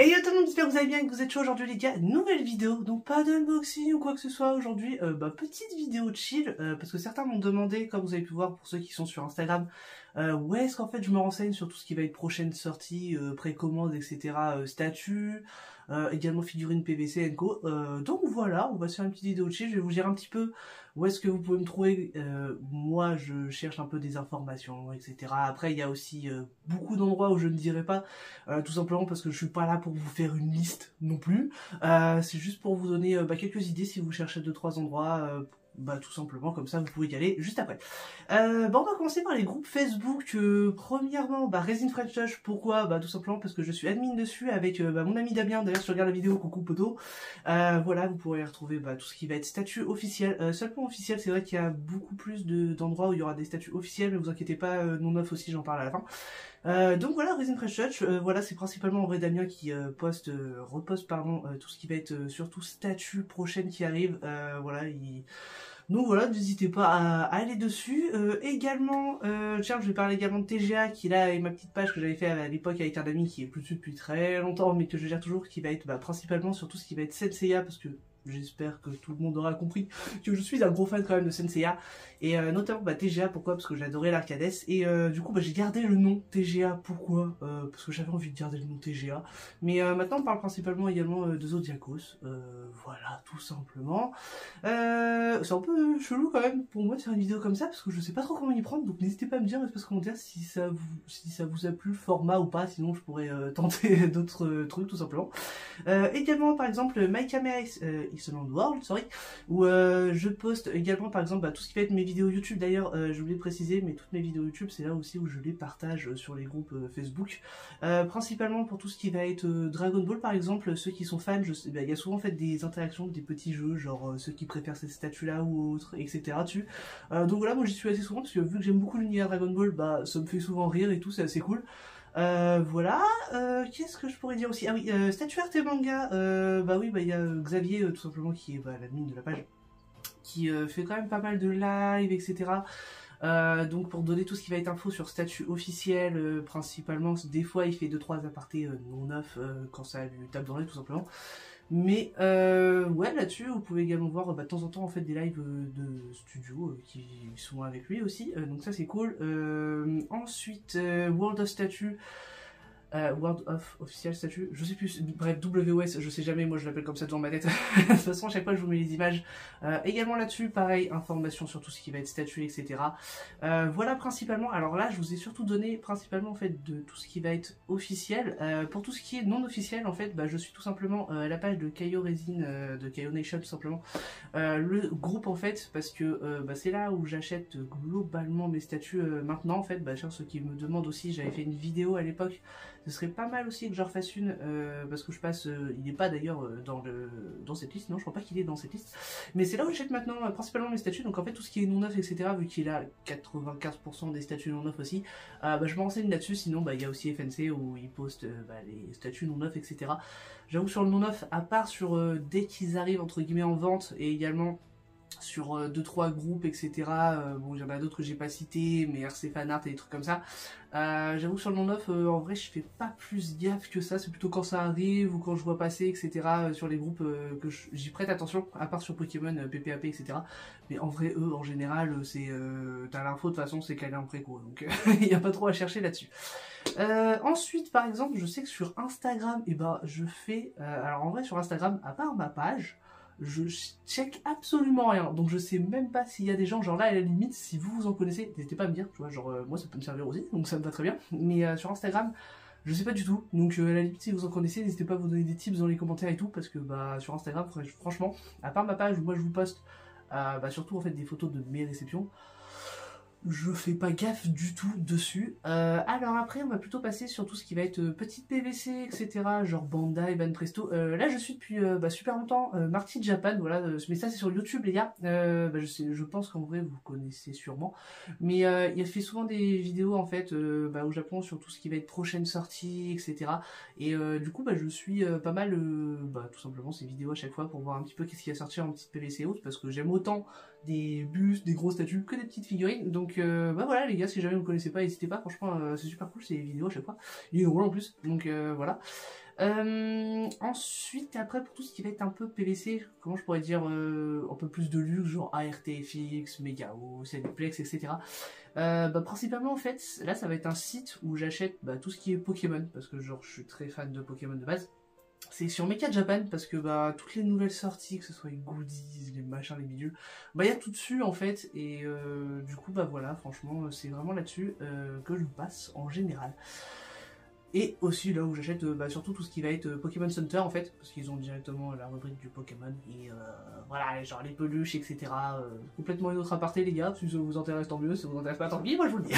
Et yo tout le monde, j'espère que vous allez bien et que vous êtes chaud aujourd'hui les gars, nouvelle vidéo, donc pas d'unboxing ou quoi que ce soit aujourd'hui, petite vidéo chill, parce que certains m'ont demandé, comme vous avez pu voir pour ceux qui sont sur Instagram, où est-ce qu'en fait je me renseigne sur tout ce qui va être prochaine sortie, précommande, etc., statut, également figurines PVC Co. Donc voilà, on va se faire une petite vidéo chill, je vais vous dire un petit peu où est-ce que vous pouvez me trouver, moi je cherche un peu des informations, etc. Après il y a aussi beaucoup d'endroits où je ne dirai pas, tout simplement parce que je suis pas là pour vous faire une liste non plus. C'est juste pour vous donner quelques idées si vous cherchez 2-3 endroits. Tout simplement, comme ça vous pouvez y aller juste après. On va commencer par les groupes Facebook. Premièrement, Resin French Touch. Pourquoi? Tout simplement parce que je suis admin dessus avec mon ami Damien. D'ailleurs, si tu regardes la vidéo, coucou poto. Voilà, vous pourrez retrouver tout ce qui va être statut officiel. Seulement officiel, c'est vrai qu'il y a beaucoup plus d'endroits où il y aura des statuts officiels, mais vous inquiétez pas, non off aussi, j'en parle à la fin. Donc voilà, Resin Fresh Touch, voilà, c'est principalement en vrai Damien qui reposte tout ce qui va être surtout statut prochaine qui arrive. Donc voilà, n'hésitez pas à aller dessus. Également, tiens, je vais parler également de TGA, qui là est ma petite page que j'avais fait à l'époque avec un ami qui est plus dessus depuis très longtemps, mais que je gère toujours, qui va être principalement sur tout ce qui va être Senseiya, parce que j'espère que tout le monde aura compris que je suis un gros fan quand même de Senseiya. Et notamment TGA, pourquoi? Parce que j'adorais l'Arcades. Et du coup j'ai gardé le nom TGA, pourquoi? Parce que j'avais envie de garder le nom TGA. Mais maintenant on parle principalement également de Zodiacos. Voilà, tout simplement. C'est un peu chelou quand même pour moi de faire une vidéo comme ça, parce que je sais pas trop comment y prendre. Donc n'hésitez pas à me dire dans les commentaires si ça vous a plu le format ou pas. Sinon je pourrais tenter d'autres trucs tout simplement. Également par exemple My Camera Excellent World, sorry, où je poste également par exemple tout ce qui va être mes vidéos YouTube. D'ailleurs je voulais préciser, mais toutes mes vidéos YouTube c'est là aussi où je les partage sur les groupes Facebook, principalement pour tout ce qui va être Dragon Ball par exemple. Ceux qui sont fans, il y a souvent en fait des interactions, des petits jeux, genre ceux qui préfèrent ces statuts là ou autres, etc. dessus. Donc voilà, moi j'y suis assez souvent parce que vu que j'aime beaucoup l'univers Dragon Ball, ça me fait souvent rire et tout, c'est assez cool. Voilà, qu'est-ce que je pourrais dire aussi? Ah oui, statut art et manga, il y a Xavier tout simplement qui est l'admin de la page, qui fait quand même pas mal de live, etc. Donc pour donner tout ce qui va être info sur statut officiel, principalement, des fois il fait 2-3 apartés non neufs quand ça lui tape dans l'œil tout simplement. Mais ouais, là-dessus vous pouvez également voir de temps en temps en fait des lives de studio qui sont avec lui aussi, donc ça c'est cool. Ensuite World of Statue, World of Official Statue, je sais plus, bref, WOS, je sais jamais, moi je l'appelle comme ça devant ma tête. De toute façon, à chaque fois je vous mets les images. Également là-dessus, pareil, information sur tout ce qui va être statut, etc. Voilà principalement, alors là je vous ai surtout donné principalement en fait de tout ce qui va être officiel. Pour tout ce qui est non officiel, en fait, je suis tout simplement à la page de Kaio Resin, de Kaio Nation tout simplement. Le groupe en fait, parce que c'est là où j'achète globalement mes statuts maintenant en fait. Ceux qui me demandent aussi, j'avais fait une vidéo à l'époque. Ce serait pas mal aussi que je refasse une, parce que je passe, il n'est pas d'ailleurs dans cette liste, non je crois pas qu'il est dans cette liste, mais c'est là où j'achète maintenant principalement mes statuts. Donc en fait tout ce qui est non neuf, etc., vu qu'il a 95% des statuts non neufs aussi, je me renseigne là-dessus. Sinon il y a aussi FNC où ils postent les statuts non neufs, etc. J'avoue sur le non neuf, à part sur dès qu'ils arrivent entre guillemets en vente, et également sur 2-3 groupes, etc. Il y en a d'autres que j'ai pas cités, mais RC Fanart et des trucs comme ça. J'avoue sur le non-neuf, en vrai je fais pas plus gaffe que ça, c'est plutôt quand ça arrive ou quand je vois passer, etc. Sur les groupes que j'y prête attention, à part sur Pokémon, PPAP, etc. Mais en vrai, eux, en général, c'est t'as l'info de toute façon, c'est calé en préco, donc il n'y a pas trop à chercher là-dessus. Ensuite, par exemple, je sais que sur Instagram, je fais... alors en vrai, sur Instagram, à part ma page, je check absolument rien, donc je sais même pas s'il y a des gens, genre là à la limite, si vous en connaissez, n'hésitez pas à me dire, tu vois, moi ça peut me servir aussi, donc ça me va très bien, mais sur Instagram, je sais pas du tout, donc à la limite si vous en connaissez, n'hésitez pas à vous donner des tips dans les commentaires et tout, parce que sur Instagram, franchement, à part ma page où moi je vous poste, surtout en fait des photos de mes réceptions, je fais pas gaffe du tout dessus. Alors après on va plutôt passer sur tout ce qui va être petite PVC, etc. genre Bandai, Banpresto. Là je suis depuis super longtemps Marty Japan, voilà, mais ça c'est sur YouTube les gars. Je pense qu'en vrai vous connaissez sûrement, mais il fait souvent des vidéos en fait au Japon sur tout ce qui va être prochaine sortie, etc. Et du coup je suis pas mal tout simplement ces vidéos à chaque fois pour voir un petit peu qu'est-ce qui a sorti en petite PVC haute, parce que j'aime autant des bustes, des gros statues que des petites figurines. Donc voilà les gars, si jamais vous ne connaissez pas, n'hésitez pas, franchement c'est super cool ces vidéos à chaque fois. Il est drôle en plus, donc voilà. Ensuite, après, pour tout ce qui va être un peu PVC, comment je pourrais dire, un peu plus de luxe, genre ARTFX, Megao, Cineplex, etc. Principalement, en fait, là, ça va être un site où j'achète tout ce qui est Pokémon, parce que genre, je suis très fan de Pokémon de base. C'est sur Mecha Japan, parce que toutes les nouvelles sorties, que ce soit les goodies, les machins, les bidules, il y a tout dessus, en fait, et du coup, voilà, franchement, c'est vraiment là-dessus que je passe en général. Et aussi là où j'achète surtout tout ce qui va être Pokémon Center en fait, parce qu'ils ont directement la rubrique du Pokémon, et voilà, genre les peluches, etc. Complètement une autre aparté les gars, si ça vous intéresse tant mieux, si ça vous intéresse pas tant pis, moi je vous le dis.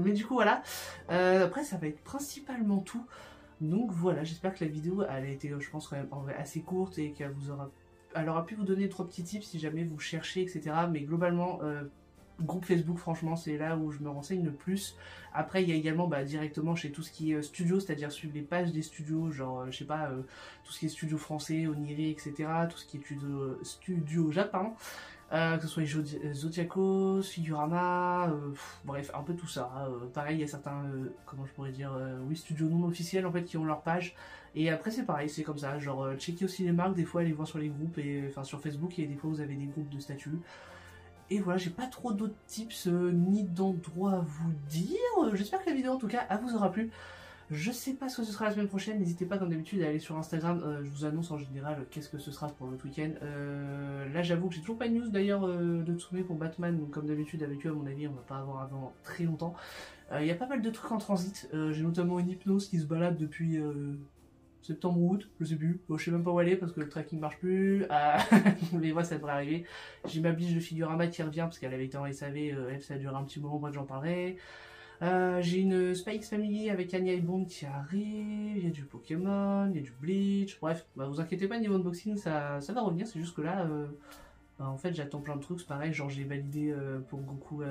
Mais du coup voilà, après ça va être principalement tout, donc voilà, j'espère que la vidéo elle a été, je pense, quand même assez courte et qu'elle aura pu vous donner 3 petits tips si jamais vous cherchez, etc. Mais globalement, groupe Facebook, franchement, c'est là où je me renseigne le plus. Après, il y a également directement chez tout ce qui est studio, c'est-à-dire suivre les pages des studios, genre, je sais pas, tout ce qui est studio français, Oniri, etc. Tout ce qui est studio Jap, pardon. Que ce soit Zodiacos, Figurama, bref, un peu tout ça. Pareil, il y a certains, comment je pourrais dire, studios non officiels en fait qui ont leur page. Et après c'est pareil, c'est comme ça, genre checker aussi les marques, des fois aller voir sur les groupes, et enfin sur Facebook, et des fois vous avez des groupes de statuts. Et voilà, j'ai pas trop d'autres tips ni d'endroits à vous dire. J'espère que la vidéo en tout cas elle vous aura plu. Je sais pas ce que ce sera la semaine prochaine, n'hésitez pas comme d'habitude à aller sur Instagram, je vous annonce en général qu'est-ce que ce sera pour l'autre week-end. Là j'avoue que j'ai toujours pas de news d'ailleurs de Tsume pour Batman, donc comme d'habitude avec eux à mon avis on va pas avoir avant très longtemps. Il y a pas mal de trucs en transit, j'ai notamment une hypnose qui se balade depuis septembre ou août, je sais plus, je sais même pas où elle est parce que le tracking marche plus, mais moi ça devrait arriver. J'ai ma biche de Figurama qui revient parce qu'elle avait été en SAV, elle ça a duré un petit moment, bref j'en parlerai. J'ai une Spikes Family avec Anya et Bond qui arrive, il y a du Pokémon, il y a du Bleach, bref, vous inquiétez pas, niveau unboxing ça va revenir, c'est juste que là, en fait j'attends plein de trucs, c'est pareil, genre j'ai validé pour Goku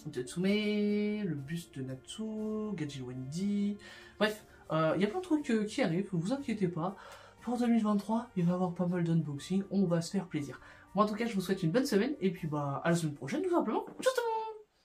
de Tsume, le buste de Natsu, Gaji Wendy, bref, il y a plein de trucs qui arrivent, vous inquiétez pas, pour 2023 il va y avoir pas mal d'unboxing, on va se faire plaisir. Moi en tout cas je vous souhaite une bonne semaine, et puis à la semaine prochaine tout simplement, justement.